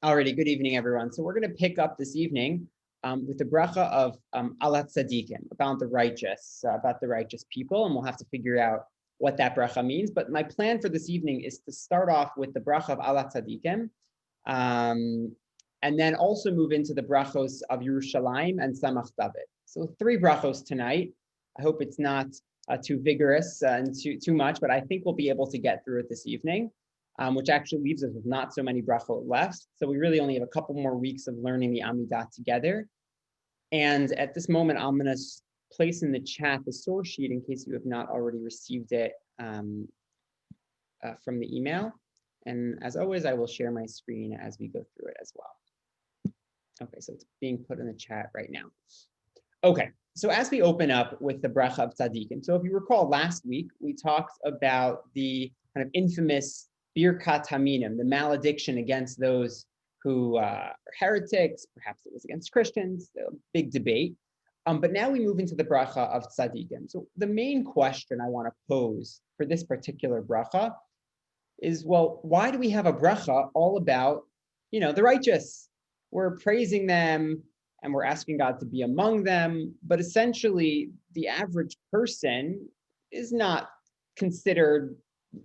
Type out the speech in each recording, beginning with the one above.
Alrighty, good evening, everyone. So we're going to pick up this evening with the bracha of Alat Tzadikim, about the righteous people, and we'll have to figure out what that bracha means. But my plan for this evening is to start off with the bracha of Alat Tzadikim, and then also move into the brachos of Yerushalayim and Samach David. So 3 brachos tonight. I hope it's not too vigorous and too much, but I think we'll be able to get through it this evening. Which actually leaves us with not so many brachot left. So we really only have a couple more weeks of learning the Amidah together. And at this moment, I'm going to place in the chat the source sheet in case you have not already received it from the email. And as always, I will share my screen as we go through it as well. Okay, so it's being put in the chat right now. Okay, so as we open up with the bracha of tzaddikim, so if you recall last week, we talked about the kind of infamous Birkat Haminim, the malediction against those who are heretics. Perhaps it was against Christians, a big debate. But now we move into the bracha of tzaddikim. So the main question I want to pose for this particular bracha is, well, why do we have a bracha all about, the righteous? We're praising them and we're asking God to be among them, but essentially the average person is not considered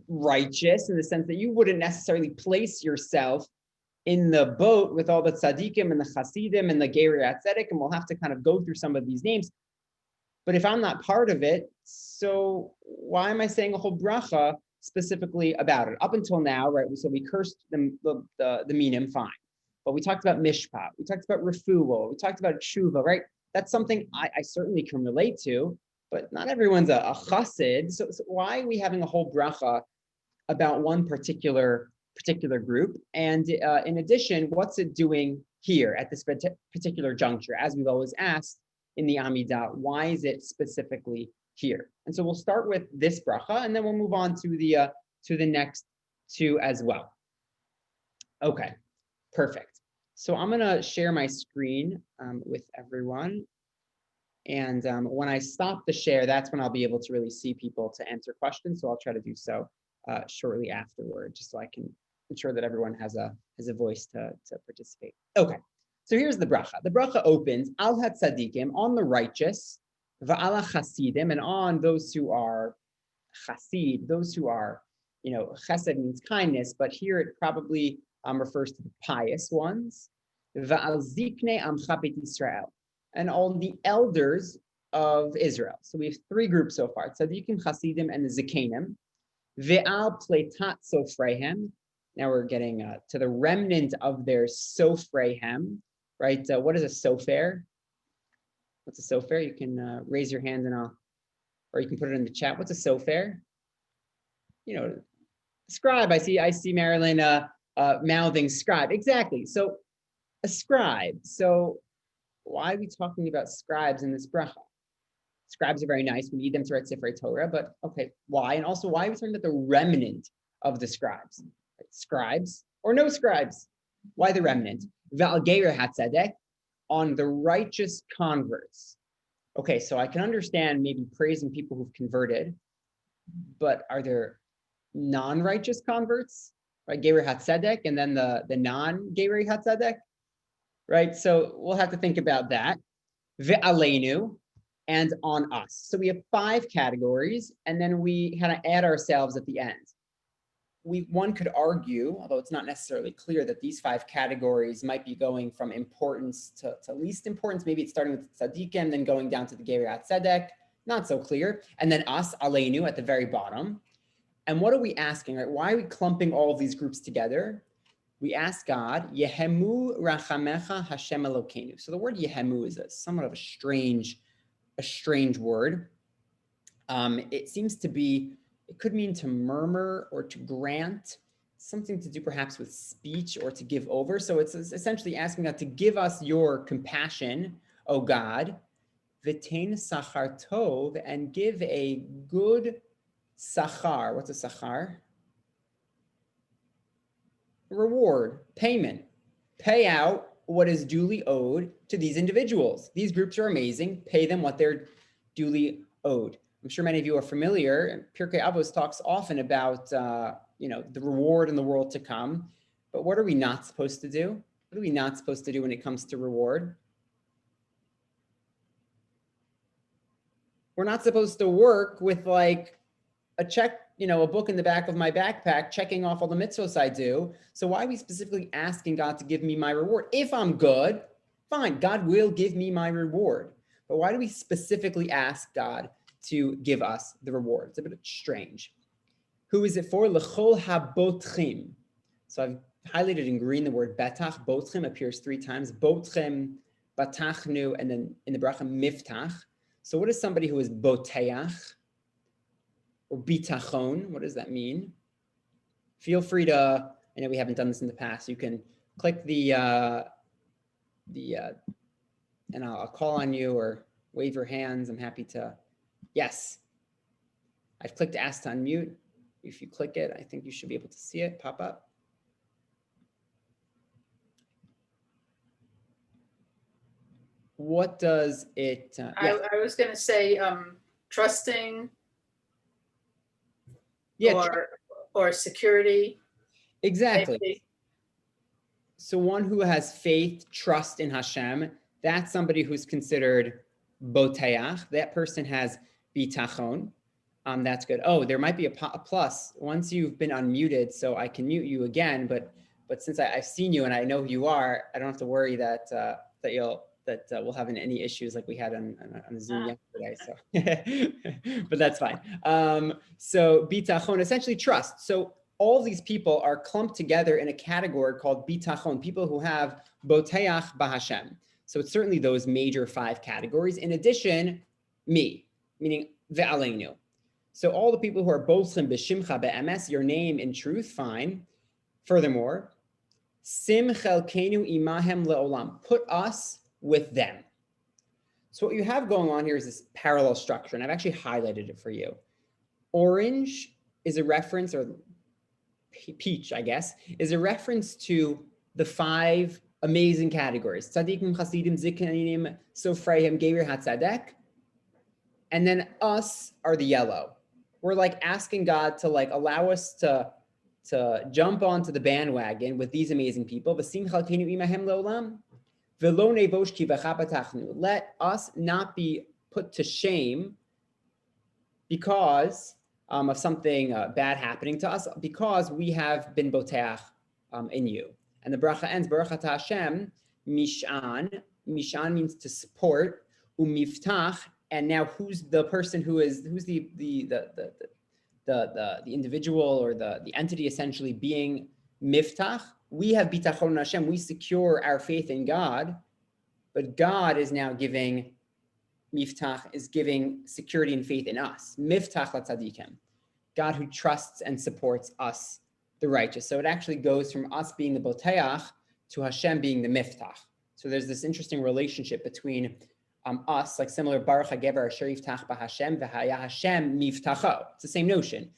righteous in the sense that you wouldn't necessarily place yourself in the boat with all the tzaddikim and the chasidim and the gerei hatzedek, and we'll have to kind of go through some of these names. But if I'm not part of it, so why am I saying a whole bracha specifically about it? Up until now, right? So we cursed the minim, fine. But we talked about mishpat, we talked about refuah, we talked about tshuva, right? That's something I certainly can relate to. But not everyone's a chassid, so why are we having a whole bracha about one particular group? And in addition, what's it doing here at this particular juncture? As we've always asked in the Amidah, why is it specifically here? And so we'll start with this bracha, and then we'll move on to the next 2 as well. Okay, perfect. So I'm going to share my screen with everyone. And when I stop the share, that's when I'll be able to really see people to answer questions. So I'll try to do so shortly afterward, just so I can ensure that everyone has a voice to participate. Okay, so here's the bracha. The bracha opens, Al HaTzadikim, on the righteous, Va'ala Chasidim, and on those who are Chasid, those who are, Chesed means kindness, but here it probably refers to the pious ones. Va'al Ziknei Amcha Beit Yisrael, and all the elders of Israel. So we have 3 groups so far: Tzadikim, Chasidim, and the Zikanim. Ve'al Pleitat Sofrehem. Now we're getting to the remnant of their Sofrehem, right? What is a Sofer? What's a Sofer? You can raise your hand or you can put it in the chat. What's a Sofer? Scribe. I see Marilyn mouthing scribe. Exactly. So a scribe. So why are we talking about scribes in this bracha? Scribes are very nice. We need them to write Sefer Torah, but okay, why? And also, why are we talking about the remnant of the scribes? Right? Scribes or no scribes? Why the remnant? Ve'al gerei hatzedek, on the righteous converts. Okay, so I can understand maybe praising people who've converted, but are there non-righteous converts? Right, gerei hatzedek, and then the non-gerei hatzedek? Right, so we'll have to think about that. Ve'aleinu, and on us. So we have 5 categories, and then we kind of add ourselves at the end. One could argue, although it's not necessarily clear, that these 5 categories might be going from importance to least importance. Maybe it's starting with tzaddikim, then going down to the gerei hatzedek. Not so clear. And then us, aleinu, at the very bottom. And what are we asking, right? Why are we clumping all of these groups together? We ask God, Yehemu rachamecha Hashem Elokeinu. So the word Yehemu is somewhat of a strange word. It seems to be, it could mean to murmur or to grant, something to do perhaps with speech or to give over. So it's essentially asking God to give us your compassion, O God, v'tein sachar tov, and give a good sachar. What's a sachar? Reward, payment, pay out what is duly owed to these individuals. These groups are amazing. Pay them what they're duly owed. I'm sure many of you are familiar. Pirkei Avos talks often about the reward in the world to come. But what are we not supposed to do? What are we not supposed to do when it comes to reward? We're not supposed to work with like a check, a book in the back of my backpack, checking off all the mitzvahs I do. So why are we specifically asking God to give me my reward? If I'm good, fine, God will give me my reward. But why do we specifically ask God to give us the reward? It's a bit strange. Who is it for? L'chol habotchim. So I've highlighted in green the word betach. Botchim appears 3 times. Botchim, batachnu, and then in the bracha miftach. So what is somebody who is boteach or bitachon? What does that mean? Feel free to, I know we haven't done this in the past. You can click and I'll call on you or wave your hands. I'm happy to. Yes. I've clicked ask to unmute. If you click it, I think you should be able to see it pop up. What does it? I was going to say trusting. Yeah. Or security. Exactly. Safety. So one who has faith, trust in Hashem, that's somebody who's considered boteach. That person has bitachon. That's good. Oh, there might be a plus once you've been unmuted, so I can mute you again. But since I've seen you and I know who you are, I don't have to worry that we'll have any issues like we had on Zoom yesterday. So, but that's fine. So bitachon, essentially trust. So all these people are clumped together in a category called bitachon, people who have boteach b'Hashem. So it's certainly those major 5 categories. In addition, me, meaning ve'aleinu. So all the people who are bothim b'shimcha be'emes, your name in truth, fine. Furthermore, sim chelkenu imahem le'olam, put us with them. So what you have going on here is this parallel structure, and I've actually highlighted it for you. Orange is a reference, or peach, I guess, is a reference to the 5 amazing categories. Tzadikim, Chasidim, Zikanim, Sofreim, Geir HaTzadek. And then us are the yellow. We're like asking God to like allow us to jump onto the bandwagon with these amazing people. Let us not be put to shame because of something bad happening to us, because we have been boteach in you. And the bracha ends, Baruch Atah Hashem, Mishan. Mishan means to support, umiftach. And now who's the person who's the individual or the entity essentially being miftach? We have bitachon Hashem, we secure our faith in God, but God is now giving miftach, is giving security and faith in us. Miftach latzadikim, God who trusts and supports us, the righteous. So it actually goes from us being the boteach to Hashem being the miftach. So there's this interesting relationship between us, like similar Baruch HaGever Asher Yiftach B'Hashem V'Haya Hashem Miftacho. It's the same notion.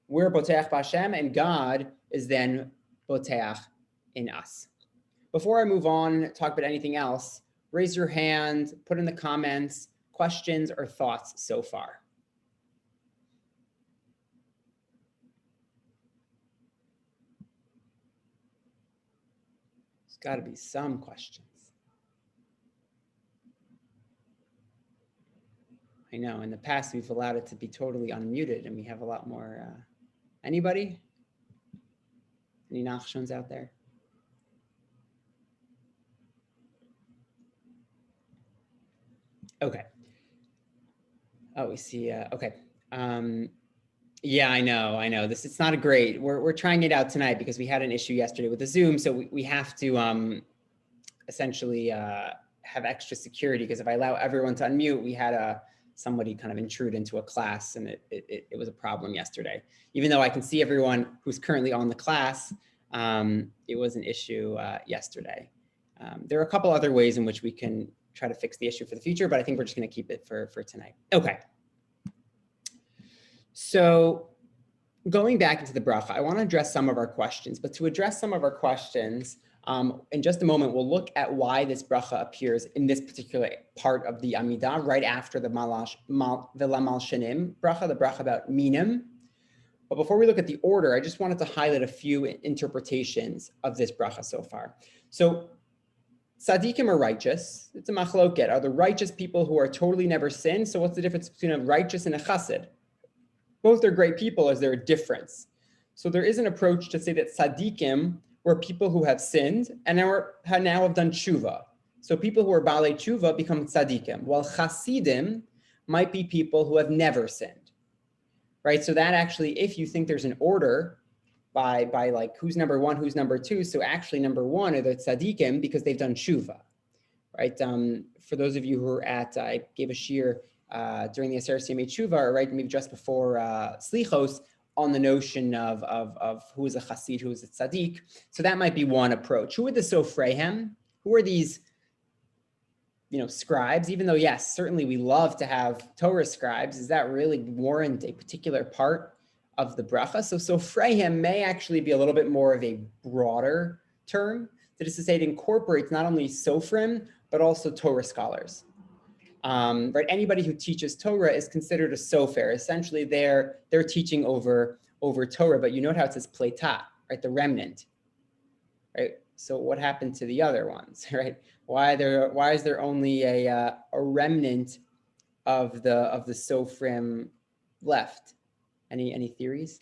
We're boteach b'Hashem, and God is then boteach in us. Before I move on, talk about anything else, raise your hand, put in the comments, questions or thoughts so far. There's got to be some questions. I know in the past we've allowed it to be totally unmuted and we have a lot more. Anybody? Any nachshons out there? Okay. Oh, we see. Okay. Yeah, I know. It's not a great. We're trying it out tonight because we had an issue yesterday with the Zoom, so we have to essentially have extra security, because if I allow everyone to unmute, we had somebody kind of intrude into a class, and it was a problem yesterday. Even though I can see everyone who's currently on the class, it was an issue yesterday. There are a couple other ways in which we can try to fix the issue for the future, but I think we're just going to keep it for tonight. Okay. So going back into the bracha, I want to address some of our questions, but to address some of our questions, in just a moment, we'll look at why this bracha appears in this particular part of the Amidah, right after the V'la Malshanim bracha, the bracha about minim. But before we look at the order, I just wanted to highlight a few interpretations of this bracha so far. So tzaddikim are righteous. It's a machloket. Are the righteous people who are totally never sin? So what's the difference between a righteous and a chassid? Both are great people. Is there a difference? So there is an approach to say that tzaddikim were people who have sinned and now have done tshuva. So people who are balei tshuva become tzaddikim, while chasidim might be people who have never sinned. Right, so that actually, if you think there's an order by like who's number one, who's number two, so actually number one are the tzaddikim because they've done tshuva, right? For those of you who are I gave a shir during the Aseret Yemei Tshuva, right, maybe just before Slichos, on the notion of who is a chassid, who is a tzaddik. So that might be one approach. Who are the sofreihem? Who are these, scribes? Even though, yes, certainly we love to have Torah scribes, does that really warrant a particular part of the bracha? So sofreihem may actually be a little bit more of a broader term. That is to say, it incorporates not only sofrim, but also Torah scholars. Right? Anybody who teaches Torah is considered a sofer. Essentially, they're teaching over Torah, but you note how it says pleitat, right? The remnant, right? So what happened to the other ones, right? Why is there only a remnant of the sofrim left? Any theories?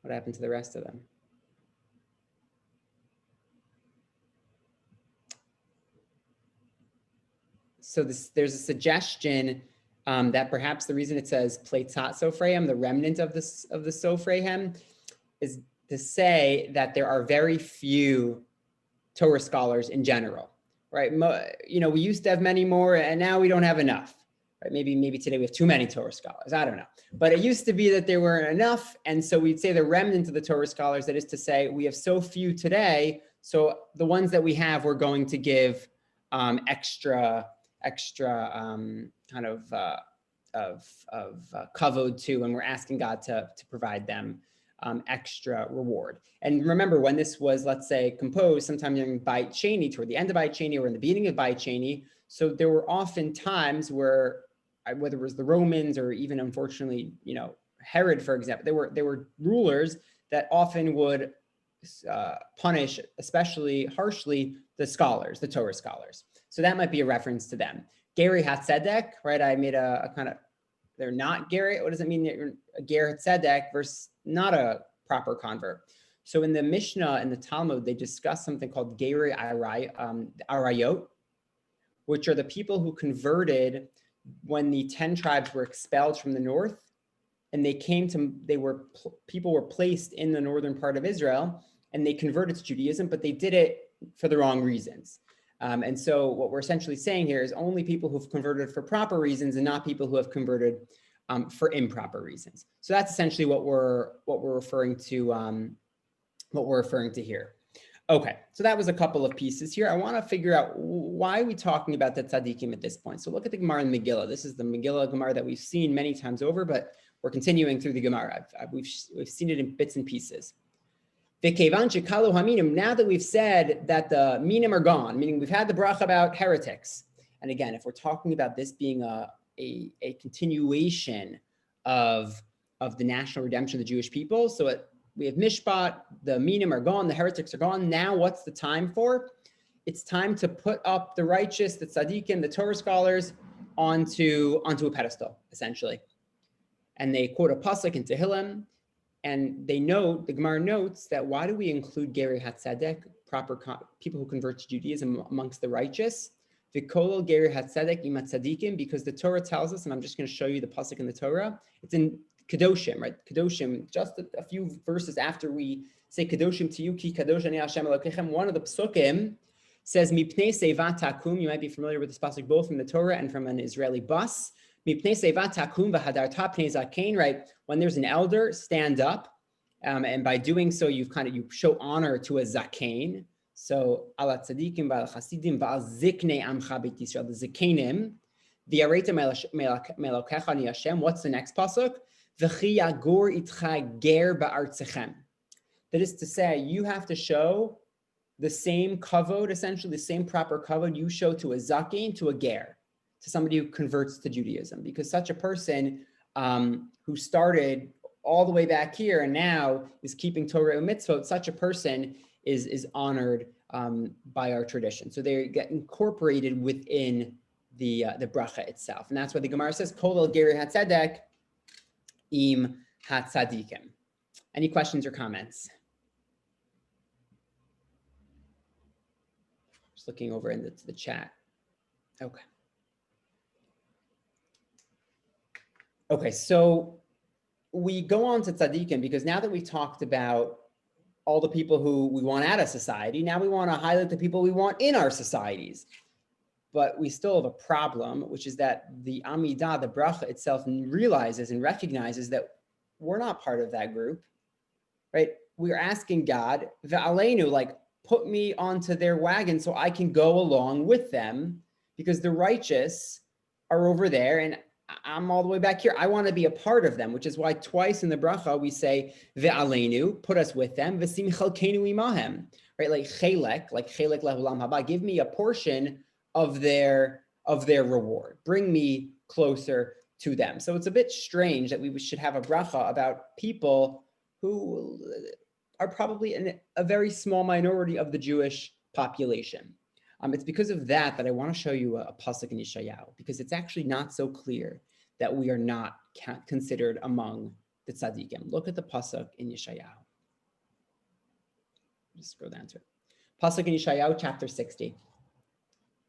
What happened to the rest of them? So there's a suggestion that perhaps the reason it says pleitat sofreihem, the remnant of the sofreihem, is to say that there are very few Torah scholars in general, right? We used to have many more, and now we don't have enough. Right? Maybe today we have too many Torah scholars. I don't know, but it used to be that there weren't enough, and so we'd say the remnant of the Torah scholars. That is to say, we have so few today, so the ones that we have, we're going to give extra kind of kavod to, and we're asking God to provide them extra reward. And remember, when this was, let's say, composed sometime during Beit Sheni, toward the end of Beit Sheni or in the beginning of Beit Sheni, so there were often times where, whether it was the Romans or even, unfortunately, Herod, for example, there were rulers that often would punish, especially harshly, the scholars, the Torah scholars. So that might be a reference to them. Geri HaTzedek, right? I made a kind of, they're not Geri. What does it mean? Geri HaTzedek versus not a proper convert. So in the Mishnah and the Talmud, they discuss something called Geri Arayot, which are the people who converted when the 10 tribes were expelled from the north, and people were placed in the northern part of Israel, and they converted to Judaism, but they did it for the wrong reasons. And so what we're essentially saying here is only people who've converted for proper reasons and not people who have converted for improper reasons. So that's essentially what we're referring to. What we're referring to here. Okay, so that was a couple of pieces here. I want to figure out why are we talking about the tzaddikim at this point. So look at the Gemara in Megillah. This is the Megillah Gemara that we've seen many times over, but we're continuing through the Gemara. We've seen it in bits and pieces. Now that we've said that the minim are gone, meaning we've had the bracha about heretics, and again, if we're talking about this being a continuation of the national redemption of the Jewish people, so we have mishpat, the minim are gone, the heretics are gone. Now what's the time for? It's time to put up the righteous, the tzaddikim, the Torah scholars onto a pedestal, essentially. And they quote a pasuk in Tehillim, and the Gemara notes that why do we include Geri HaTzedek, people who convert to Judaism amongst the righteous? V'kolol Geri HaTzedek ima tzaddikim, because the Torah tells us, and I'm just going to show you the pasuk in the Torah. It's in Kedoshim, right? Kedoshim, just a few verses after we say Kedoshim to you, ki kadosh ani Hashem Elokechem, one of the psukim says, Mipnei seva takum. You might be familiar with this pasuk both from the Torah and from an Israeli bus. Mipnei seva takum v'hadarta pnei zakein, right? When there's an elder, stand up. And by doing so, you show honor to a zakein. So, ala tzadikim v'al chasidim v'al ziknei amcha beit Yisrael, the zakenim. V'yareita melokecha ani Hashem. What's the next pasuk? V'chi yagor itcha ger ba'artzechem. That is to say, you have to show the same kavod, essentially the same proper kavod you show to a zakein, to a ger, to somebody who converts to Judaism, because such a person who started all the way back here and now is keeping Torah and mitzvot, such a person is honored by our tradition. So they get incorporated within the bracha itself. And that's why the Gemara says, Kol el geri hatzedek im hatzadikim. Any questions or comments? Just looking over into the chat. Okay. Okay, so we go on to tzaddikim because now that we've talked about all the people who we want out of society, now we want to highlight the people we want in our societies. But we still have a problem, which is that the Amidah, the bracha itself, realizes and recognizes that we're not part of that group, right? We're asking God, ve'aleinu, like, put me onto their wagon so I can go along with them, because the righteous are over there and I'm all the way back here. I want to be a part of them, which is why twice in the bracha we say ve'aleinu, put us with them, v'sim chalkeinu imahem, right? Like chelek lehulam haba, give me a portion of their reward. Bring me closer to them. So it's a bit strange that we should have a bracha about people who are probably a very small minority of the Jewish population. It's because of that I want to show you a pasuk in Yeshayahu, because it's actually not so clear that we are not considered among the tzaddikim. Look at the pasuk in Yeshayahu. Just scroll down to it. Pasuk in Yeshayahu, chapter 60.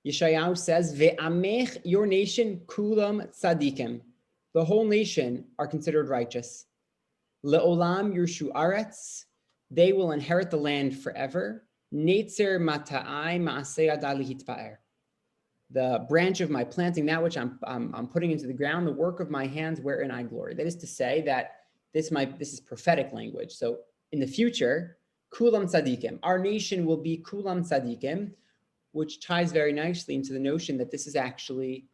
Yeshayahu says, "Ve'amech, your nation, kulam tzaddikim." The whole nation are considered righteous. Le'olam yurshu aretz, they will inherit the land forever. Netzer mata'ai ma'aseh adai lihitpa'er. The branch of my planting, that which I'm putting into the ground, the work of my hands wherein I glory. That is to say that this is prophetic language. So in the future, kulam tzaddikim, our nation will be kulam tzaddikim, which ties very nicely into the notion that this is actually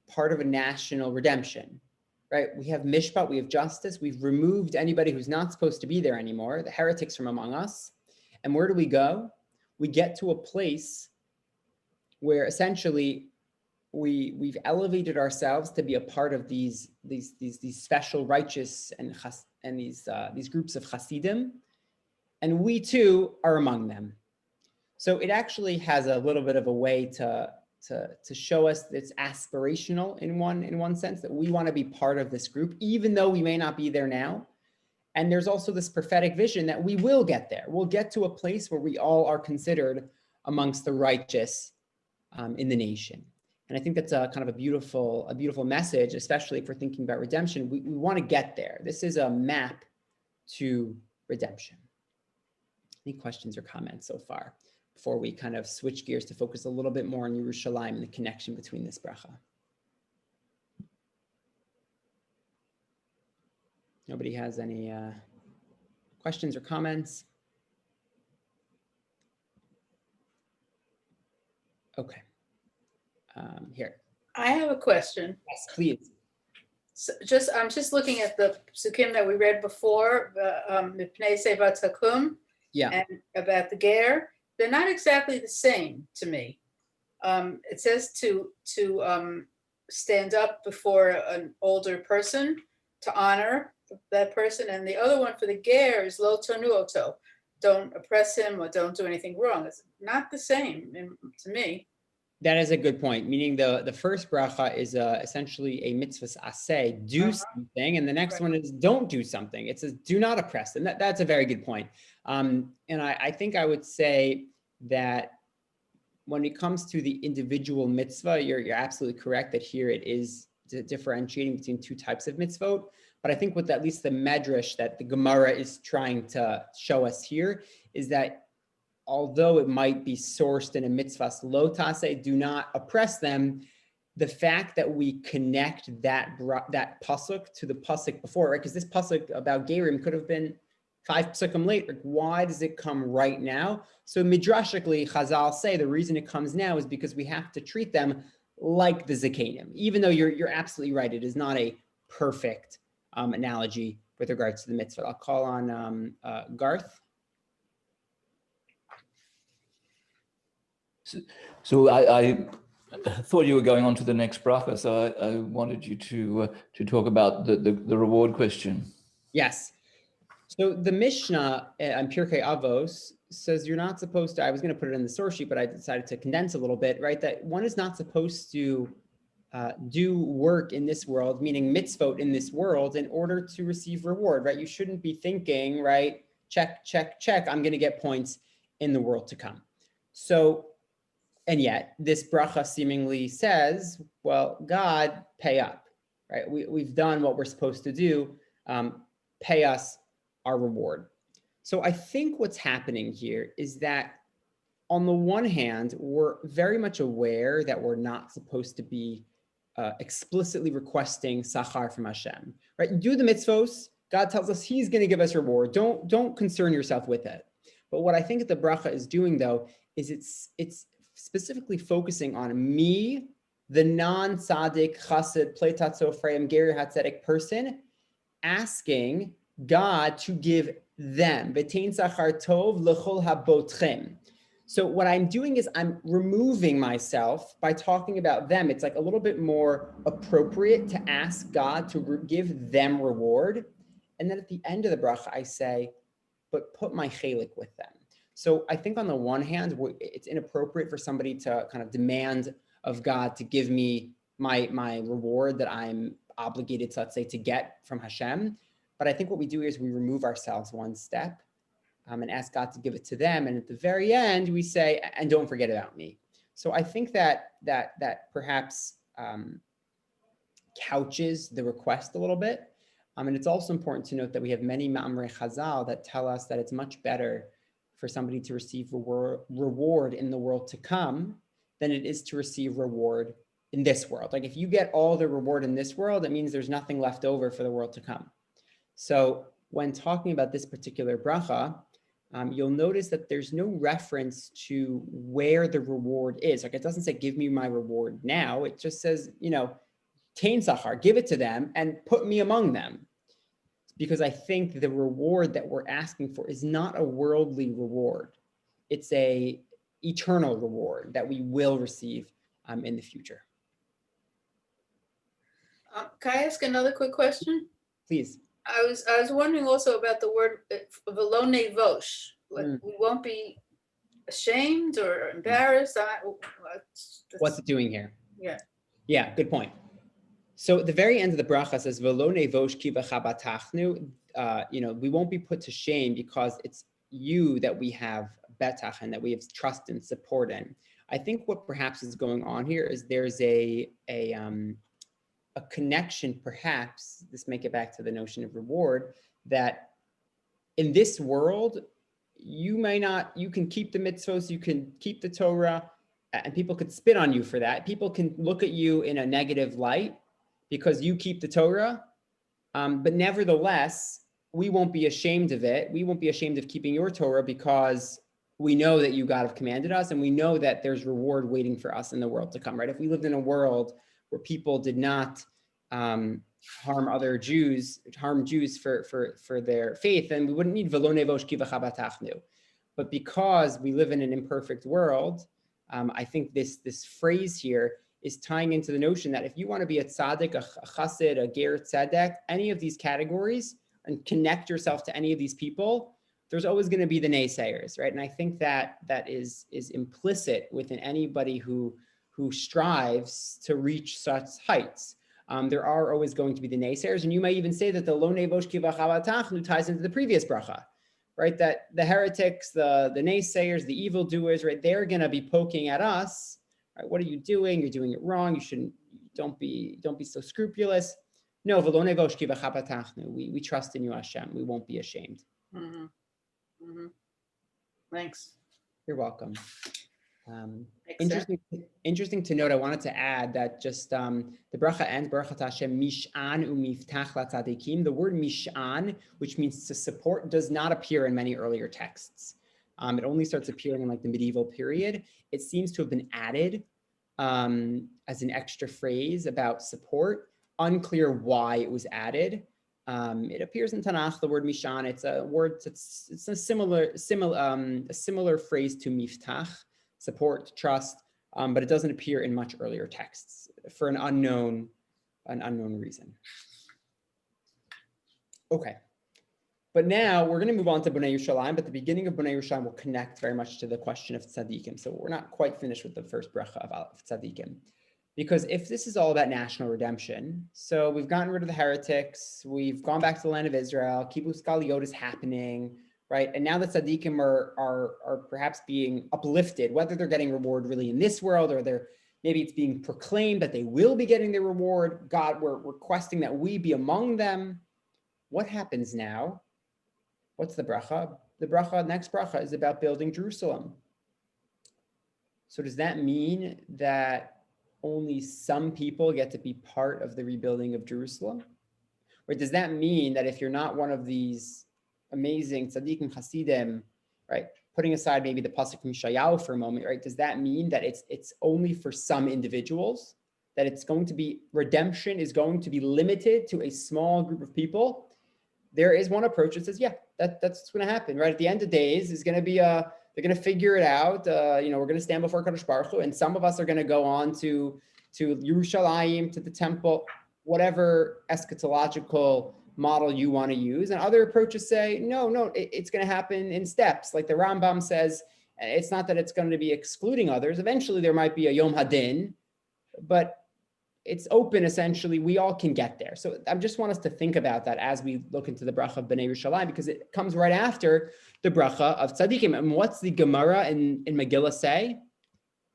part of a national redemption, right? We have mishpat, we have justice. We've removed anybody who's not supposed to be there anymore, the heretics from among us. And where do we go? We get to a place where essentially we've elevated ourselves to be a part of these special righteous and these groups of Hasidim, and we too are among them. So it actually has a little bit of a way to show us that it's aspirational in one sense, that we want to be part of this group, even though we may not be there now. And there's also this prophetic vision that we will get there. We'll get to a place where we all are considered amongst the righteous in the nation. And I think that's a kind of a beautiful message, especially if we're thinking about redemption. We want to get there. This is a map to redemption. Any questions or comments so far before we kind of switch gears to focus a little bit more on Yerushalayim and the connection between this bracha? Nobody has any questions or comments? Okay. Here. I have a question. Yes, please. So I'm just looking at the psukim that we read before, Mipnei Sevat Hakum, Yeah. and about the ger. They're not exactly the same to me. It says to stand up before an older person to honor that person, and the other one for the ger is lo tonu oto, don't oppress him or don't do anything wrong. It's not the same to me. That is a good point. Meaning the first bracha is essentially a mitzvahs aseh, do something, and the next one is don't do something. It says do not oppress them. That's a very good point. And I think I would say that when it comes to the individual mitzvah, you're absolutely correct that here it is differentiating between two types of mitzvot. But I think with at least the medrash that the Gemara is trying to show us here is that although it might be sourced in a mitzvahs lo taseh, do not oppress them, the fact that we connect that pasuk to the pasuk before, right? Because this pasuk about gerim could have been 5 psukim late. Like, why does it come right now? So midrashically, Chazal say the reason it comes now is because we have to treat them like the zakenim. Even though you're absolutely right, it is not a perfect analogy with regards to the mitzvah. I'll call on Garth. So I I thought you were going on to the next bracha, so I wanted you to talk about the reward question. Yes. So the Mishnah on Pirkei Avos says you're not supposed to, I was going to put it in the source sheet, but I decided to condense a little bit, right? That one is not supposed to do work in this world, meaning mitzvot in this world, in order to receive reward, right? You shouldn't be thinking, right? Check, check, check. I'm going to get points in the world to come. So, and yet this bracha seemingly says, well, God, pay up, right? We've done what we're supposed to do. Pay us our reward. So I think what's happening here is that on the one hand, we're very much aware that we're not supposed to be explicitly requesting sachar from Hashem, right? Do the mitzvos. God tells us He's going to give us reward. Don't concern yourself with it. But what I think the bracha is doing, though, is it's specifically focusing on me, the non-tzaddik, chassid, pleitat sofreim, ger hatzedek person, asking God to give them. V'tein sachar tov l'chol habotchem. So what I'm doing is I'm removing myself by talking about them. It's like a little bit more appropriate to ask God to give them reward. And then at the end of the bracha, I say, but put my chelik with them. So I think on the one hand, it's inappropriate for somebody to kind of demand of God to give me my reward that I'm obligated to, let's say, to get from Hashem. But I think what we do is we remove ourselves one step and ask God to give it to them. And at the very end, we say, and don't forget about me. So I think that perhaps couches the request a little bit. And it's also important to note that we have many Ma'amrei Chazal that tell us that it's much better for somebody to receive reward in the world to come than it is to receive reward in this world. Like if you get all the reward in this world, it means there's nothing left over for the world to come. So when talking about this particular bracha, you'll notice that there's no reference to where the reward is. Like it doesn't say, give me my reward now. It just says, tein sachar, give it to them and put me among them. Because I think the reward that we're asking for is not a worldly reward. It's a eternal reward that we will receive in the future. Can I ask another quick question? Please. I was wondering also about the word velo nevosh. Like we won't be ashamed or embarrassed. What's it doing here? Yeah, good point. So at the very end of the bracha says velo nevosh ki v'chabatachnu. We won't be put to shame because it's you that we have betach and that we have trust and support in. I think what perhaps is going on here is there's a connection, perhaps, this may get back to the notion of reward, that in this world, you can keep the mitzvos, you can keep the Torah, and people could spit on you for that. People can look at you in a negative light because you keep the Torah, but nevertheless, we won't be ashamed of it. We won't be ashamed of keeping your Torah because we know that you, God, have commanded us, and we know that there's reward waiting for us in the world to come, right? If we lived in a world where people did not harm Jews for their faith, then we wouldn't need velo nevosh ki v'chabatachnu. But because we live in an imperfect world, I think this phrase here is tying into the notion that if you want to be a tzaddik, a chassid, a ger tzedek, any of these categories, and connect yourself to any of these people, there's always going to be the naysayers, right? And I think that is implicit within anybody who strives to reach such heights. There are always going to be the naysayers, and you might even say that the lo nevosh ki v'chabatachnu ties into the previous bracha, right? That the heretics, the naysayers, the evildoers, right? They're going to be poking at us, right? What are you doing? You're doing it wrong. You shouldn't. Don't be so scrupulous. No, v'lo nevosh ki v'chabatachnu. We trust in you, Hashem. We won't be ashamed. Mm-hmm. Mm-hmm. Thanks. You're welcome. Interesting to note. I wanted to add that just the bracha ends Baruch Hashem Mish'an u'miftach latzadikim. The word Mish'an, which means to support, does not appear in many earlier texts. It only starts appearing in like the medieval period. It seems to have been added as an extra phrase about support. Unclear why it was added. It appears in Tanakh, the word Mish'an. It's a word. It's a similar phrase to miftach. Support, trust, but it doesn't appear in much earlier texts for an unknown reason. Okay. But now we're going to move on to Bnei Yerushalayim, but the beginning of Bnei Yerushalayim will connect very much to the question of tzaddikim. So we're not quite finished with the first bracha of tzaddikim. Because if this is all about national redemption, so we've gotten rid of the heretics, we've gone back to the land of Israel, kibbutz galiyot is happening, right? And now the tzaddikim are perhaps being uplifted, whether they're getting reward really in this world or maybe it's being proclaimed that they will be getting their reward. God, we're requesting that we be among them. What happens now? What's the bracha? The next bracha is about building Jerusalem. So does that mean that only some people get to be part of the rebuilding of Jerusalem? Or does that mean that if you're not one of these amazing tzaddikim chasidim, right, putting aside maybe the pasuk from Yeshayahu for a moment, right, does that mean that it's only for some individuals, that it's going to be, redemption is going to be limited to a small group of people? There is one approach that says, yeah, that's what's going to happen, right? At the end of days, is going to be they're going to figure it out. We're going to stand before Kadosh Baruch Hu, and some of us are going to go on to Yerushalayim, to the temple, whatever eschatological model you want to use. And other approaches say, no, it's going to happen in steps. Like the Rambam says, it's not that it's going to be excluding others. Eventually, there might be a Yom Hadin, but it's open, essentially. We all can get there. So I just want us to think about that as we look into the bracha of Bnei Yerushalayim, because it comes right after the bracha of tzaddikim. And what's the Gemara in Megillah say? I'm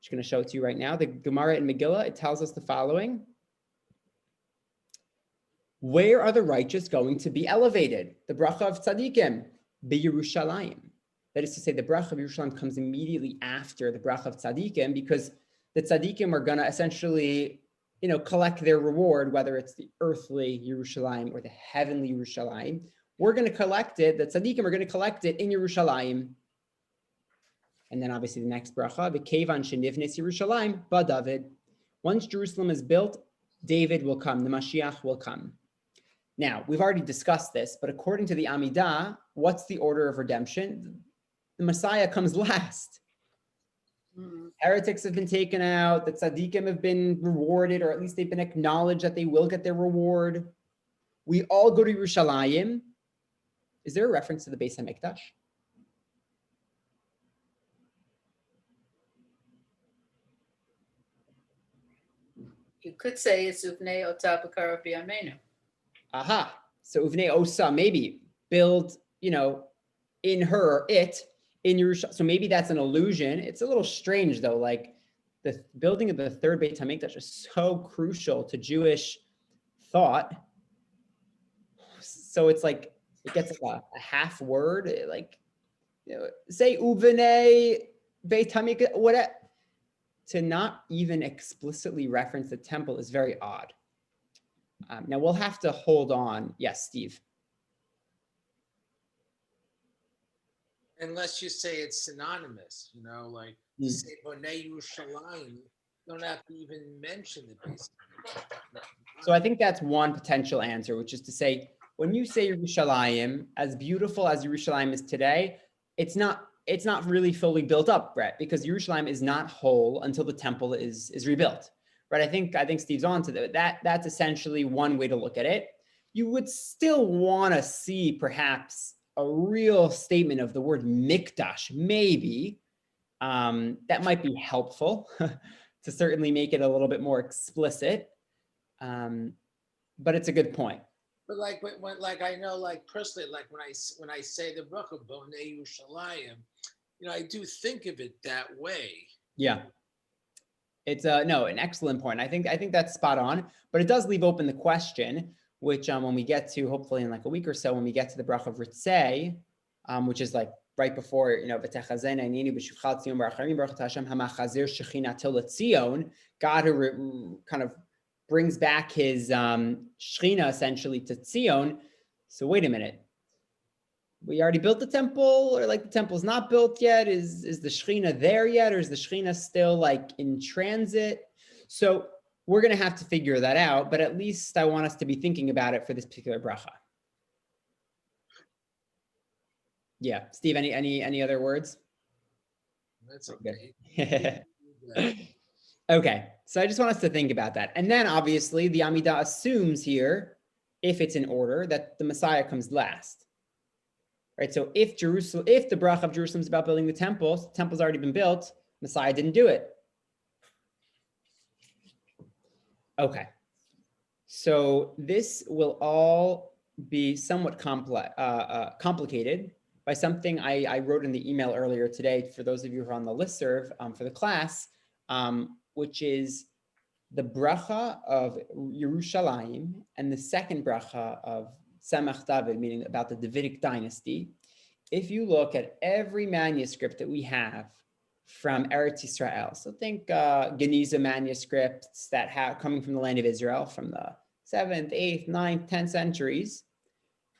just going to show it to you right now. The Gemara in Megillah, it tells us the following. Where are the righteous going to be elevated? The bracha of tzaddikim, B'Yerushalayim. That is to say, the bracha of Yerushalayim comes immediately after the bracha of tzaddikim, because the tzaddikim are going to essentially collect their reward, whether it's the earthly Yerushalayim or the heavenly Yerushalayim. We're going to collect it, the tzaddikim are going to collect it in Yerushalayim. And then obviously the next bracha, v'kevan shenivnes Yerushalayim ba David. Once Jerusalem is built, David will come, the Mashiach will come. Now, we've already discussed this, but according to the Amidah, what's the order of redemption? The Messiah comes last. Heretics have been taken out, the tzaddikim have been rewarded, or at least they've been acknowledged that they will get their reward. We all go to Yerushalayim. Is there a reference to the Beis HaMikdash? You could say it's Uvnei Ota B'Karav B'Yameinu. Aha. So Uvnei Osa, maybe build, in her, it, in Yerushalayim. So maybe that's an illusion. It's a little strange though. Like the building of the third Beit HaMikdash is so crucial to Jewish thought. So it's like, it gets like a half word, like, say Uvnei Beit HaMikdash, whatever. To not even explicitly reference the temple is very odd. Now we'll have to hold on. Yes, Steve. Unless you say it's synonymous, like you say Bonei Yerushalayim, you don't have to even mention the base. So I think that's one potential answer, which is to say, when you say Yerushalayim, as beautiful as Yerushalayim is today, it's not really fully built up, Brett, because Yerushalayim is not whole until the temple is rebuilt, right? I think Steve's on to that. That's essentially one way to look at it. You would still want to see perhaps a real statement of the word mikdash, maybe. That might be helpful to certainly make it a little bit more explicit. But it's a good point. But like I know, like personally, like when I say the bracha Bonei Yerushalayim, I do think of it that way. Yeah, it's an excellent point. I think that's spot on, but it does leave open the question, which when we get to, hopefully in like a week or so, when we get to the bracha of Ritzei, which is like right before, God who kind of brings back his Shechina essentially to Tzion. So wait a minute. We already built the temple, or like the temple's not built yet? Is the Shechina there yet? Or is the Shechina still like in transit? So we're going to have to figure that out, but at least I want us to be thinking about it for this particular bracha. Yeah, Steve, any other words? That's okay. Okay, so I just want us to think about that. And then obviously the Amidah assumes here, if it's in order, that the Messiah comes last. Right? So if the bracha of Jerusalem is about building the temple's already been built, Messiah didn't do it. Okay. So this will all be somewhat complicated by something I wrote in the email earlier today for those of you who are on the listserv for the class, which is the bracha of Yerushalayim and the second bracha of Tzemach David, meaning about the Davidic Dynasty. If you look at every manuscript that we have from Eretz Yisrael, so think Geniza manuscripts that have coming from the land of Israel from the 7th, 8th, 9th, 10th centuries,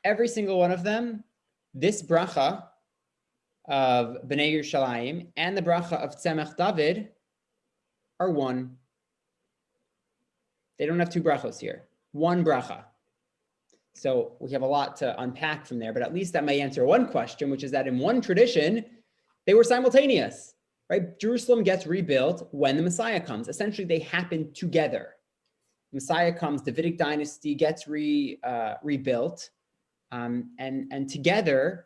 every single one of them, this bracha of Bnei Yerushalayim and the bracha of Tzemach David are one. They don't have two brachos here, one bracha. So we have a lot to unpack from there, but at least that may answer one question, which is that in one tradition, they were simultaneous, right? Jerusalem gets rebuilt when the Messiah comes. Essentially, they happen together. Messiah comes, Davidic Dynasty gets rebuilt, and together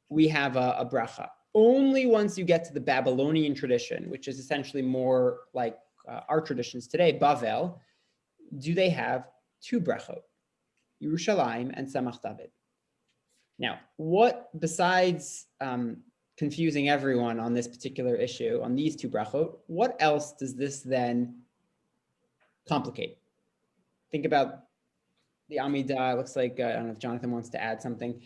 we have a bracha. Only once you get to the Babylonian tradition, which is essentially more like our traditions today, Bavel, do they have two brachot, Yerushalayim and Tzemach David. Now, what besides confusing everyone on this particular issue, on these two brachot, what else does this then complicate? Think about the Amidah. It looks like, I don't know if Jonathan wants to add something.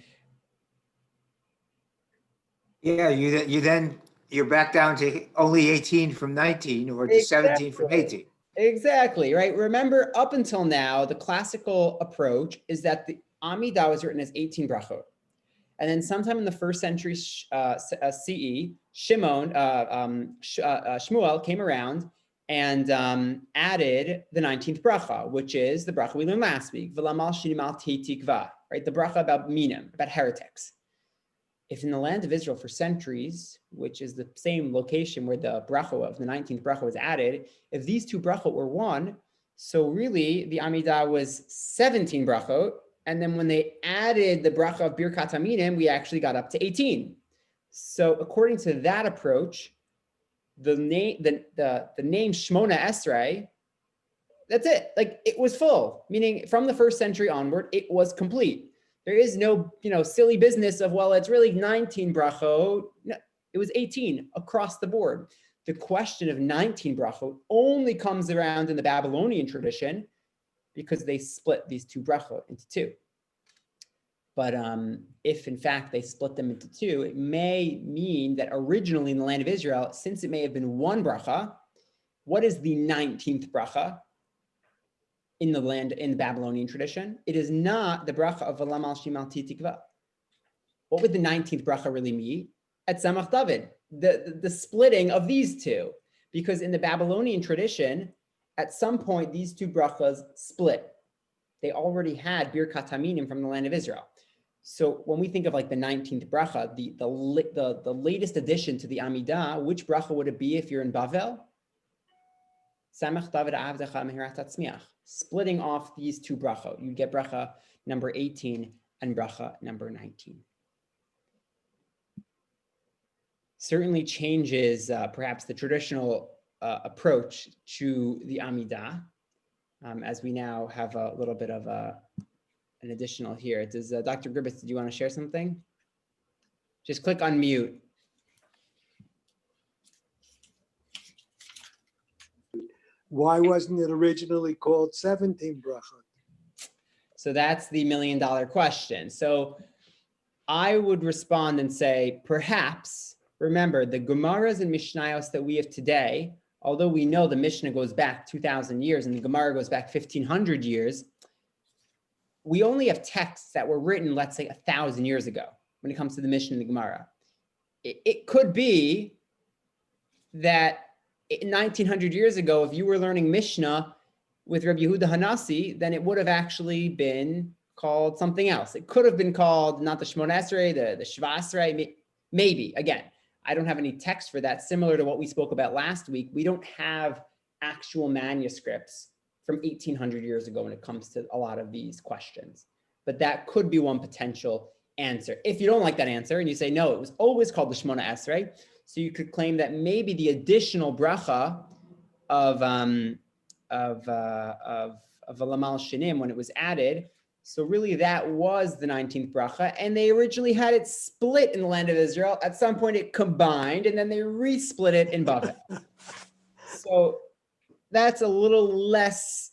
Yeah, you're back down to only 18 from 19 or to 17 from 18. Exactly, right? Remember, up until now, the classical approach is that the Amidah was written as 18 brachot. And then sometime in the first century CE, Shmuel came around and added the 19th bracha, which is the bracha we learned last week, V'lamal shinimal tikva, right? The bracha about minim, about heretics. If in the land of Israel for centuries, which is the same location where the bracha of the 19th bracha was added, if these two brachot were one, so really the Amidah was 17 brachot, and then when they added the bracha of Birkat Haminim, we actually got up to 18. So according to that approach, the name Shmona Esrei, that's it. Like it was full, meaning from the first century onward, it was complete. There is no, silly business of, well, it's really 19 brachot. No, it was 18 across the board. The question of 19 brachot only comes around in the Babylonian tradition because they split these two brachot into two. But if in fact they split them into two, it may mean that originally in the land of Israel, since it may have been one bracha, what is the 19th bracha? In the Babylonian tradition, it is not the bracha of V'lamal shimal tikva. What would the 19th bracha really mean? At Tzemach David, the splitting of these two, because in the Babylonian tradition, at some point these two brachas split. They already had Birkat Haminim from the land of Israel. So when we think of like the 19th bracha, the latest addition to the Amidah, which bracha would it be if you're in Bavel? Samach David Avdecha Mehirat Tzmiach. Splitting off these two brachot, you get bracha number 18 and bracha number 19. Certainly changes perhaps the traditional approach to the Amidah, as we now have a little bit of an additional here. Does Dr. Gribbis, did you want to share something? Just click unmute. Why wasn't it originally called 17 brachot? So that's the $1 million question. So I would respond and say, perhaps, remember the Gemaras and Mishnayos that we have today, although we know the Mishnah goes back 2,000 years and the Gemara goes back 1,500 years, we only have texts that were written, let's say 1,000 years ago when it comes to the Mishnah and the Gemara. It could be that 1,900 years ago, if you were learning Mishnah with Rabbi Yehuda Hanassi, then it would have actually been called something else. It could have been called not the Shmona Esrei, the Sheva Esrei, maybe. Again, I don't have any text for that. Similar to what we spoke about last week, we don't have actual manuscripts from 1800 years ago when it comes to a lot of these questions. But that could be one potential answer. If you don't like that answer and you say, no, it was always called the Shemona Esrei, so you could claim that maybe the additional bracha of Alamal Shinim, when it was added, so really that was the 19th bracha, and they originally had it split in the land of Israel. At some point it combined, and then they re-split it in Babel. So that's a little less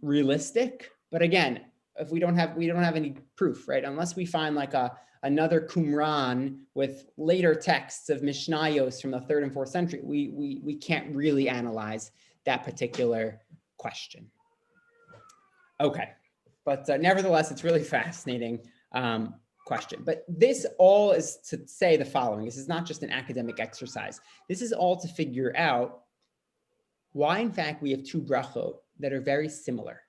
realistic. But again, if we don't have any proof, right? Unless we find like another Qumran with later texts of Mishnayos from the 3rd and 4th century, we can't really analyze that particular question. Okay, but nevertheless, it's really fascinating question. But this all is to say the following. This is not just an academic exercise. This is all to figure out why, in fact, we have two brachot that are very similar.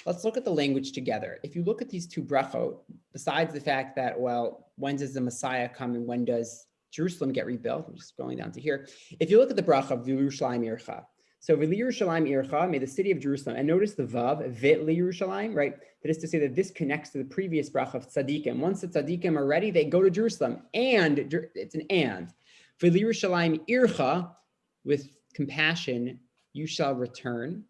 Let's look at the language together. If you look at these two brachot, besides the fact that, well, when does the Messiah come and when does Jerusalem get rebuilt? I'm just scrolling down to here. If you look at the bracha of Yerushalayim Ircha, so Yerushalayim Ircha, may the city of Jerusalem, and notice the vav, vit Yerushalayim, right? That is to say that this connects to the previous bracha of tzaddikim. Once the tzaddikim are ready, they go to Jerusalem, and it's an and. For Yerushalayim Ircha, with compassion, you shall return,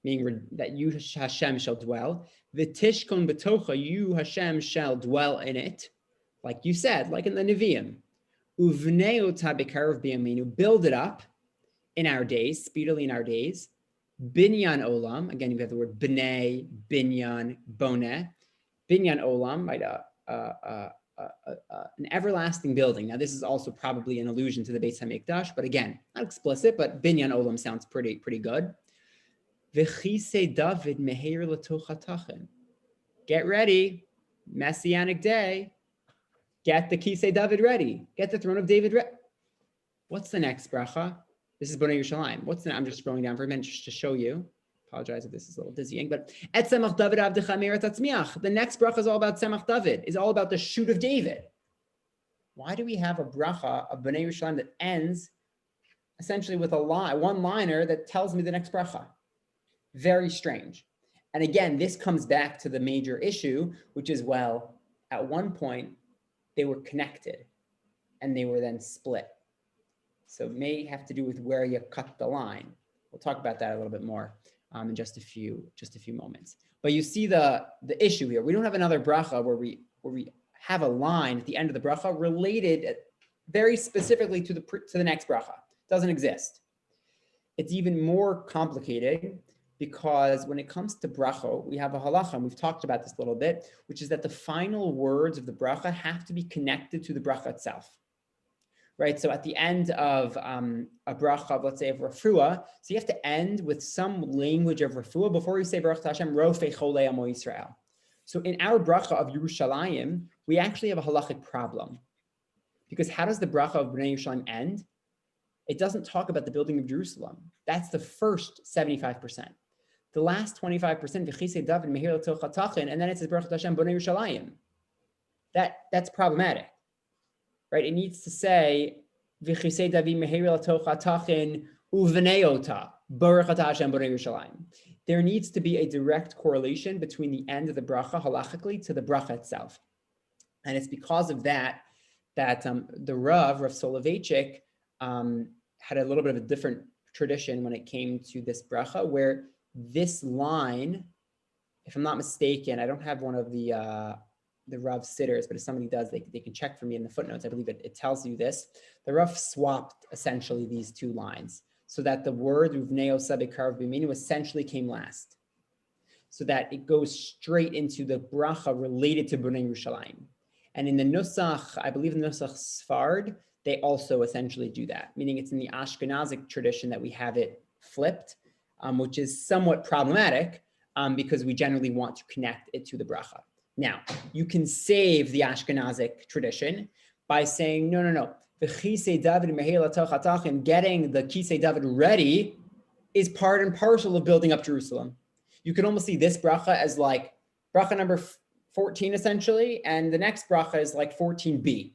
meaning that you, Hashem, shall dwell. V'tishkon b'tocha, you, Hashem, shall dwell in it, like you said, like in the Nevi'im. Uvnei ota b'karev b'yameinu, build it up in our days, speedily in our days. Binyan olam, again, you have the word b'nei, binyan, boneh. Binyan olam, right? An everlasting building. Now, this is also probably an allusion to the Beis HaMikdash, but again, not explicit, but binyan olam sounds pretty good. V'chisei David meheir l'toch hatachin. Get ready, Messianic day. Get the Kisei David ready. Get the throne of David ready. What's the next bracha? This is Bonei Yerushalayim. I'm just scrolling down for a minute just to show you. Apologize if this is a little dizzying, but Et Tzemach David Avdecha Meir Tatzmiach. The next bracha is all about Tzemach David. Is all about the shoot of David. Why do we have a bracha of Bonei Yerushalayim that ends essentially with a line, one-liner that tells me the next bracha? Very strange. And again, this comes back to the major issue, which is, well, at one point they were connected and they were then split. So it may have to do with where you cut the line. We'll talk about that a little bit more in just a few moments. But you see the issue here. We don't have another bracha where we have a line at the end of the bracha related very specifically to the next bracha. It doesn't exist. It's even more complicated because when it comes to bracha, we have a halacha, and we've talked about this a little bit, which is that the final words of the bracha have to be connected to the bracha itself. Right, so at the end of a bracha of, let's say, of refuah, so you have to end with some language of refuah before you say Baruch Hashem Rofei Cholei Amo Yisrael. So in our bracha of Yerushalayim, we actually have a halachic problem, because how does the bracha of Bnei Yerushalayim end? It doesn't talk about the building of Jerusalem. That's the first 75%. The last 25%, V'chisei David Meheir l'toch hatachin, and then it says Baruch Hashem Bnei Yerushalayim. That's problematic. Right, it needs to say V'chisei David meheir l'toch hatachin uvnei ota baruch atah Hashem bonei Yerushalayim. There needs to be a direct correlation between the end of the bracha halachically to the bracha itself, and it's because of that the Rav Soloveitchik had a little bit of a different tradition when it came to this bracha, where this line, if I'm not mistaken, I don't have one of the Rav sitters, but if somebody does, they can check for me in the footnotes. I believe it tells you this. The Rav swapped essentially these two lines so that the word Uvnei Osa B'Karav B'Yameinu essentially came last, so that it goes straight into the bracha related to Bnei Yerushalayim. And in the Nusach, I believe in the Nusach Sfard, they also essentially do that, meaning it's in the Ashkenazic tradition that we have it flipped, which is somewhat problematic because we generally want to connect it to the bracha. Now, you can save the Ashkenazic tradition by saying, no. The Chisei David meheir l'toch hatachin, getting the Kisei David ready, is part and parcel of building up Jerusalem. You can almost see this bracha as like bracha number 14, essentially, and the next bracha is like 14b,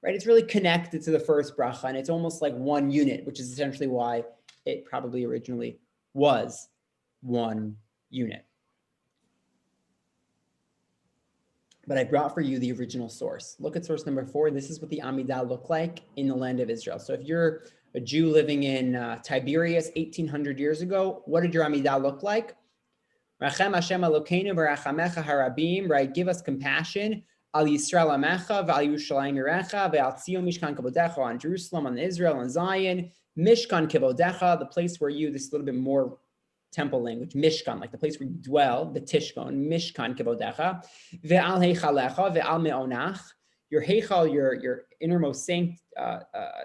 right? It's really connected to the first bracha, and it's almost like one unit, which is essentially why it probably originally was one unit. But I brought for you the original source. Look at source number 4. This is what the Amidah looked like in the land of Israel. So if you're a Jew living in Tiberias 1800 years ago, what did your Amidah look like? Rachem Hashem Elokeinu v'rachamecha harabim, right? Give us compassion. Al Yisrael Amecha, v'al Yerushalayim Yirecha, v'al Tzion Mishkan Kivodecha, on Jerusalem, on Israel, on Zion. Mishkan Kivodecha, the place where you, this is a little bit more temple language, Mishkan, like the place where you dwell, the Tishkon, Mishkan Kivodecha, ve'al Heichalecha, ve'al Me'onach, your Heichal, your innermost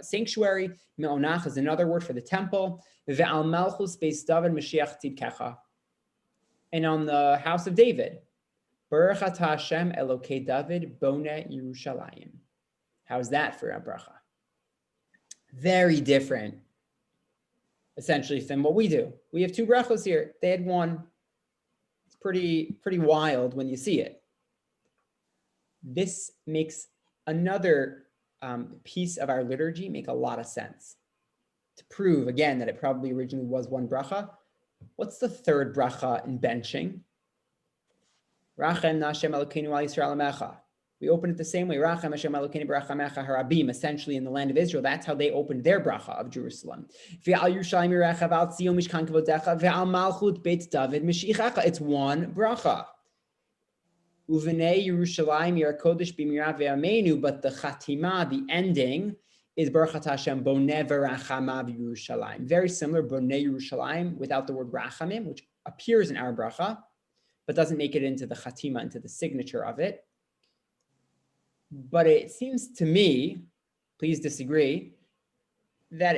sanctuary. Me'onach is another word for the temple. Ve'al Malchus Beis David Mashiach Tzidkecha. And on the house of David, Baruch atah Hashem Elokei David Boneh Yerushalayim. How's that for a bracha? Very different, essentially, than what we do. We have 2 brachos here. They had 1. It's pretty wild when you see it. This makes another piece of our liturgy make a lot of sense. To prove, again, that it probably originally was 1 bracha, what's the 3rd bracha in benching? Rachem Hashem Elokeinu al Yisrael Amecha. We open it the same way. Rachem Hashem Elokeinu b'rachamecha harabim. Essentially, in the land of Israel, that's how they opened their bracha of Jerusalem. Ve'al Yerushalayim Yirecha, v'al Tzion Mishkan Kivodecha, ve'al Malchut Beit David Mashiach. It's 1 bracha. Uvenei Yerushalayim Yirakodesh b'mira ve'ameinu. But the chatima, the ending, is Baruch atah Hashem Boneh v'rachamav Yerushalayim. Very similar, Boneh Yerushalayim, without the word rachamim, which appears in our bracha, but doesn't make it into the chatima, into the signature of it. But it seems to me, please disagree, that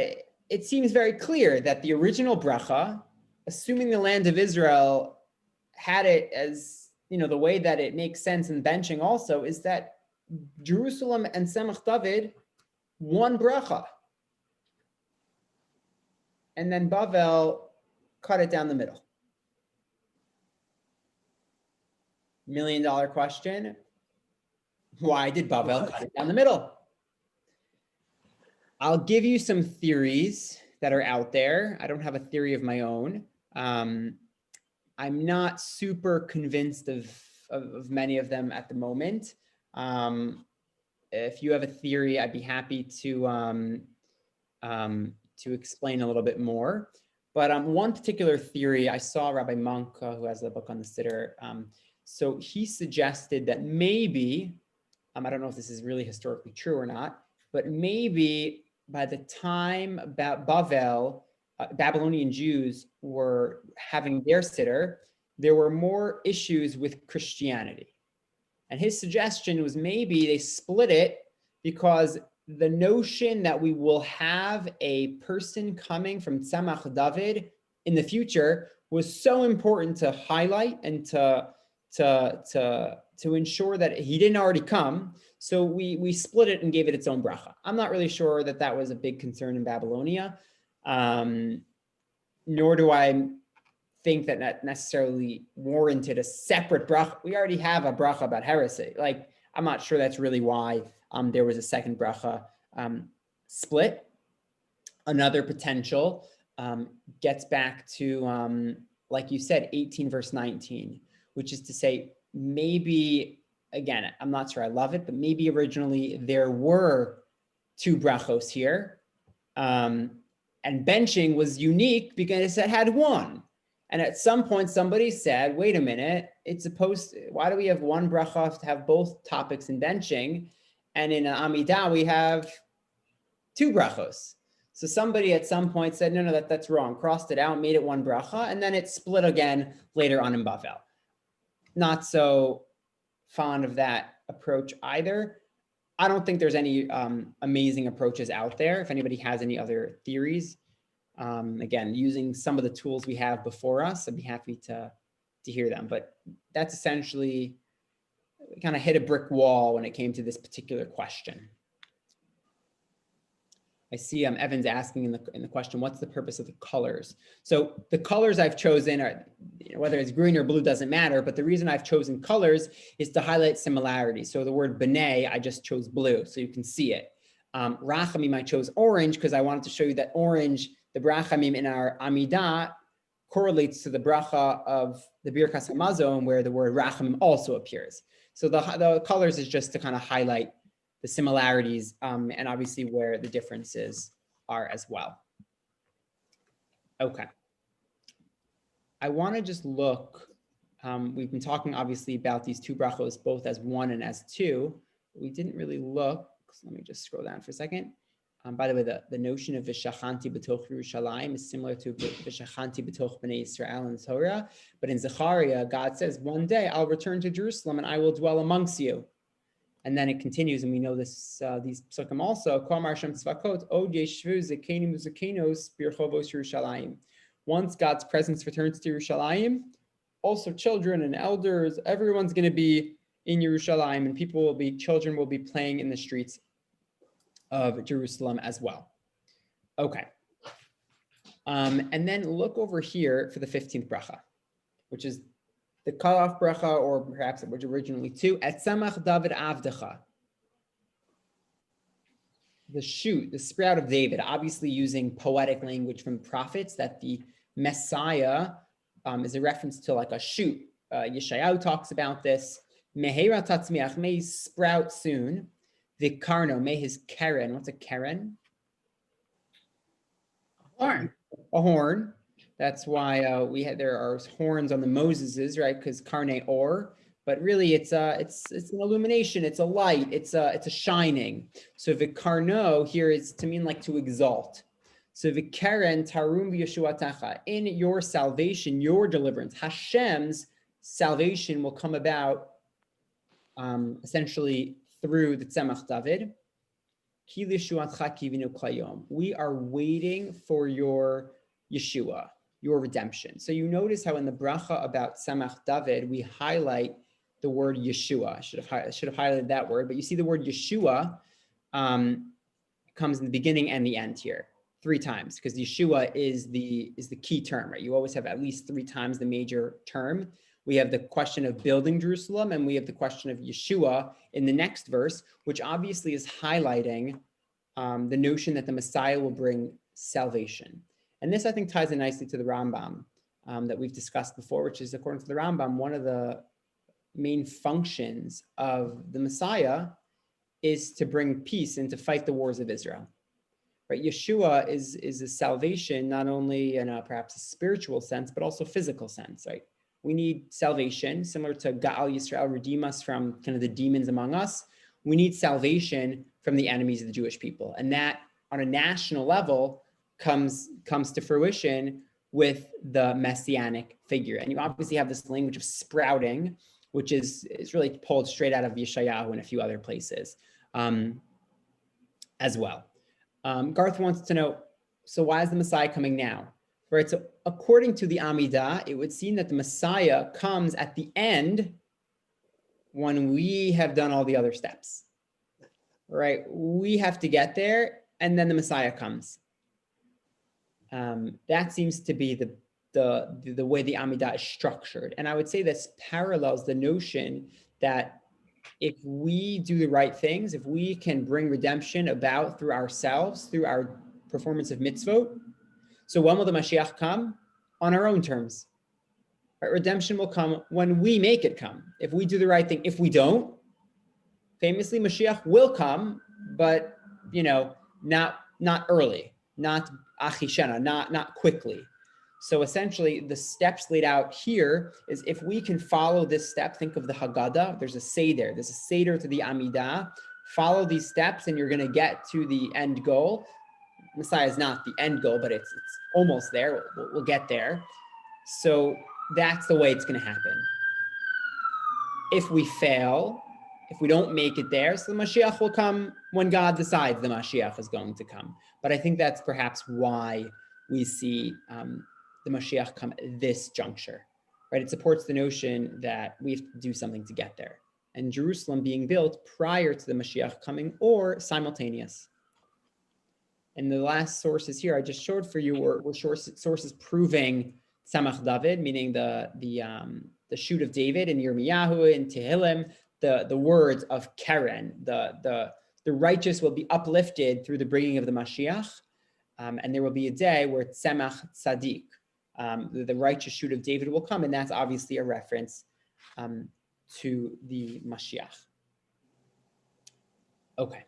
it seems very clear that the original bracha, assuming the land of Israel had it as, the way that it makes sense in benching also, is that Jerusalem and Tzemach David, 1 bracha. And then Bavel cut it down the middle. $1 million question. Why did Bavel cut it down the middle? I'll give you some theories that are out there. I don't have a theory of my own. I'm not super convinced of many of them at the moment. If you have a theory, I'd be happy to explain a little bit more. But one particular theory, I saw Rabbi Monk, who has the book on the Siddur. So he suggested that maybe, I don't know if this is really historically true or not, but maybe by the time Bavel, Babylonian Jews were having their Siddur, there were more issues with Christianity. And his suggestion was maybe they split it because the notion that we will have a person coming from Tzemach David in the future was so important to highlight and to ensure that he didn't already come. So we split it and gave it its own bracha. I'm not really sure that was a big concern in Babylonia, nor do I think that necessarily warranted a separate bracha. We already have a bracha about heresy. Like, I'm not sure that's really why there was a second bracha split. Another potential gets back to, like you said, 18 verse 19, which is to say, maybe, again, I'm not sure I love it, but maybe originally there were 2 brachos here. And benching was unique because it had 1. And at some point, somebody said, wait a minute, why do we have 1 bracha to have both topics in benching? And in Amidah, we have 2 brachos. So somebody at some point said, no, that's wrong, crossed it out, made it 1 bracha, and then it split again later on in Bavel. Not so fond of that approach either. I don't think there's any amazing approaches out there. If anybody has any other theories, again, using some of the tools we have before us, I'd be happy to hear them. But that's essentially, we kind of hit a brick wall when it came to this particular question. I see Evan's asking in the question, what's the purpose of the colors? So the colors I've chosen are, whether it's green or blue doesn't matter, but the reason I've chosen colors is to highlight similarities. So the word b'nai, I just chose blue so you can see it. Rachamim, I chose orange because I wanted to show you that orange the bracha in our Amidah correlates to the bracha of the Birkas Hamazon, where the word rachamim also appears. So the colors is just to kind of highlight the similarities and obviously where the differences are as well. Okay. I want to just look, we've been talking obviously about these two brachos, both as one and as two. We didn't really look, so let me just scroll down for a second. By the way, the notion of V'shachanti b'toch Yerushalayim is similar to V'shachanti b'toch Bnei Yisrael in Torah, but in Zechariah, God says, one day I'll return to Jerusalem and I will dwell amongst you. And then it continues, and we know this these psukim also. Once God's presence returns to Yerushalayim, also children and elders, everyone's going to be in Yerushalayim, and children will be playing in the streets of Jerusalem as well. Okay. And then look over here for the 15th bracha, which is the cutoff bracha, or perhaps it was originally two, Et Samach David Avdecha. The shoot, the sprout of David, obviously using poetic language from prophets, that the Messiah is a reference to like a shoot. Yeshayahu talks about this. Mehera tatzmiach, may sprout soon. Vikarno, may his keren. What's a keren? Horn. A horn. That's why there are horns on the Moseses, right? Because karne or, but really it's an illumination, it's a light, it's a shining. So vikarno here is to mean like to exalt. So vikaren tarum v'yeshuatacha, in your salvation, your deliverance, Hashem's salvation will come about essentially through the Tzemach David. Ki lishuatcha kivinu klayom. We are waiting for your Yeshua, your redemption. So you notice how in the bracha about Tzemach David, we highlight the word Yeshua. I should have highlighted that word, but you see the word Yeshua comes in the beginning and the end here 3 times, because Yeshua is the key term, right? You always have at least 3 times the major term. We have the question of building Jerusalem, and we have the question of Yeshua in the next verse, which obviously is highlighting the notion that the Messiah will bring salvation. And this, I think, ties in nicely to the Rambam that we've discussed before, which is, according to the Rambam, one of the main functions of the Messiah is to bring peace and to fight the wars of Israel. Right? Yeshua is a salvation, not only in perhaps a spiritual sense, but also physical sense, right? We need salvation, similar to Ga'al Yisrael, redeem us from kind of the demons among us. We need salvation from the enemies of the Jewish people. And that, on a national level, comes to fruition with the messianic figure. And you obviously have this language of sprouting, which is really pulled straight out of Yeshayahu and a few other places as well. Garth wants to know, so why is the Messiah coming now? Right, so according to the Amidah, it would seem that the Messiah comes at the end when we have done all the other steps. Right, we have to get there, and then the Messiah comes. That seems to be the way the Amidah is structured. And I would say this parallels the notion that if we do the right things, if we can bring redemption about through ourselves, through our performance of mitzvot, so when will the Mashiach come? On our own terms. Right? Redemption will come when we make it come. If we do the right thing. If we don't, famously, Mashiach will come, but not early, not achishena, not quickly. So essentially, the steps laid out here is, if we can follow this step, think of the Haggadah, there's a seder to the Amidah, follow these steps and you're going to get to the end goal. Messiah is not the end goal, but it's almost there. We'll get there. So that's the way it's going to happen. If we fail, if we don't make it there, so the Mashiach will come when God decides the Mashiach is going to come. But I think that's perhaps why we see the Mashiach come at this juncture, right? It supports the notion that we have to do something to get there. And Jerusalem being built prior to the Mashiach coming or simultaneous. And the last sources here I just showed for you were sources proving Tzemach David, meaning the shoot of David in Yirmiyahu and Tehillim, the words of Keren, the righteous will be uplifted through the bringing of the Mashiach. And there will be a day where Tzemach Tzaddik, the righteous shoot of David, will come, and that's obviously a reference to the Mashiach. Okay.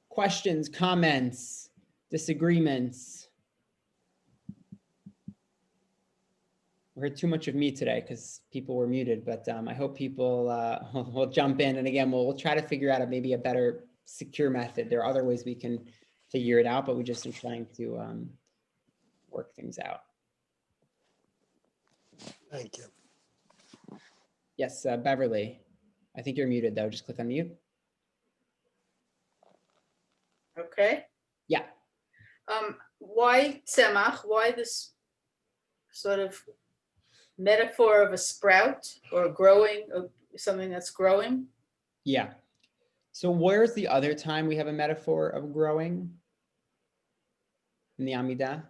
Questions, comments, disagreements? We heard too much of me today because people were muted, but I hope people will jump in. And again, we'll try to figure out maybe a better secure method. There are other ways we can figure it out, but we just are trying to work things out. Thank you. Yes, Beverly, I think you're muted though. Just click on mute. Okay. Yeah. Why tzemach? Why this sort of metaphor of a sprout or growing, of something that's growing? Yeah. So where's the other time we have a metaphor of growing in the Amidah?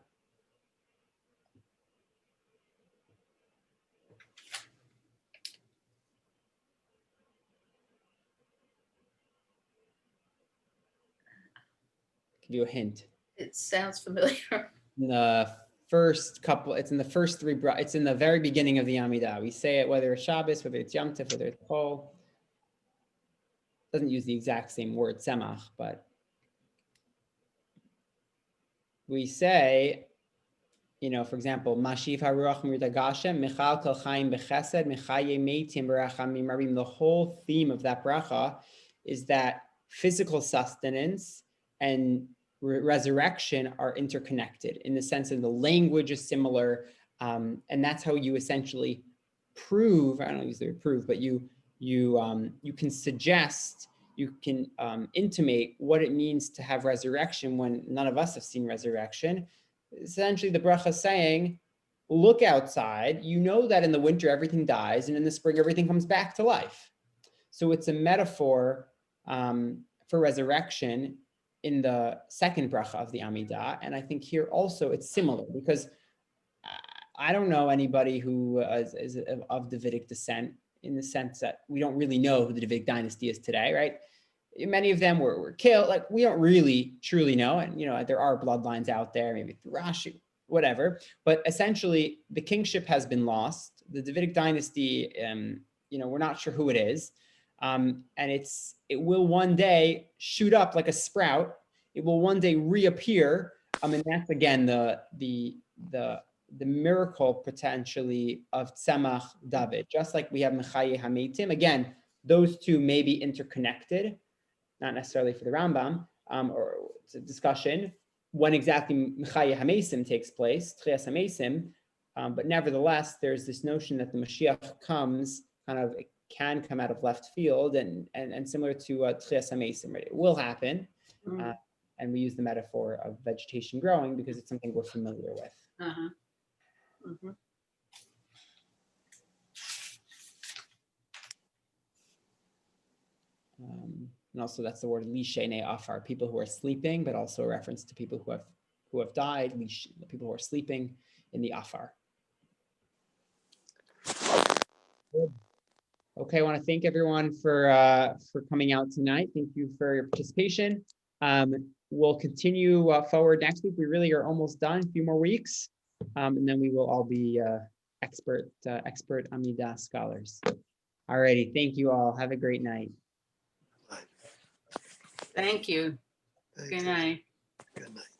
Give you a hint. It sounds familiar. In the first couple, it's in the first three, it's in the very beginning of the Amidah. We say it whether it's Shabbos, whether it's Yom Tov, whether it's Kol. Doesn't use the exact same word, tzemach, but we say, you know, for example, Mashiv haruach mirdagashem, Michal kol chaim bechesed, Mechaye meitim berachamim rabim. The whole theme of that bracha is that physical sustenance and resurrection are interconnected in the sense that the language is similar, and that's how you essentially prove. I don't use the word prove, but you can suggest, you can intimate what it means to have resurrection when none of us have seen resurrection. Essentially, the bracha is saying, look outside. You know that in the winter everything dies, and in the spring everything comes back to life. So it's a metaphor for resurrection in the second bracha of the Amidah. And I think here also it's similar, because I don't know anybody who is of Davidic descent, in the sense that we don't really know who the Davidic Dynasty is today, right? Many of them were killed. Like, we don't really truly know. And, you know, there are bloodlines out there, maybe through Rashi, whatever. But essentially, the kingship has been lost. The Davidic Dynasty, you know, we're not sure who it is. And it will one day shoot up like a sprout. It will one day reappear. And that's, again, the miracle potentially of Tzemach David, just like we have Mechaye Hameitim. Again, those two may be interconnected, not necessarily for the Rambam, or it's a discussion when exactly Mechaye Hameisim takes place, Tchias Hameisim, but nevertheless, there's this notion that the Mashiach comes, kind of, it can come out of left field, and similar to Tchias Hameisim, right? It will happen, and we use the metaphor of vegetation growing because it's something we're familiar with. Uh-huh. Mm-hmm. And also that's the word lishene afar, people who are sleeping, but also a reference to people who have died, people who are sleeping in the afar. Good. Okay, I want to thank everyone for coming out tonight. Thank you for your participation. We'll continue forward next week. We really are almost done, a few more weeks. And then we will all be expert Amidah scholars. All righty, thank you all. Have a great night. Thank you. Thank Good you. night. Good night.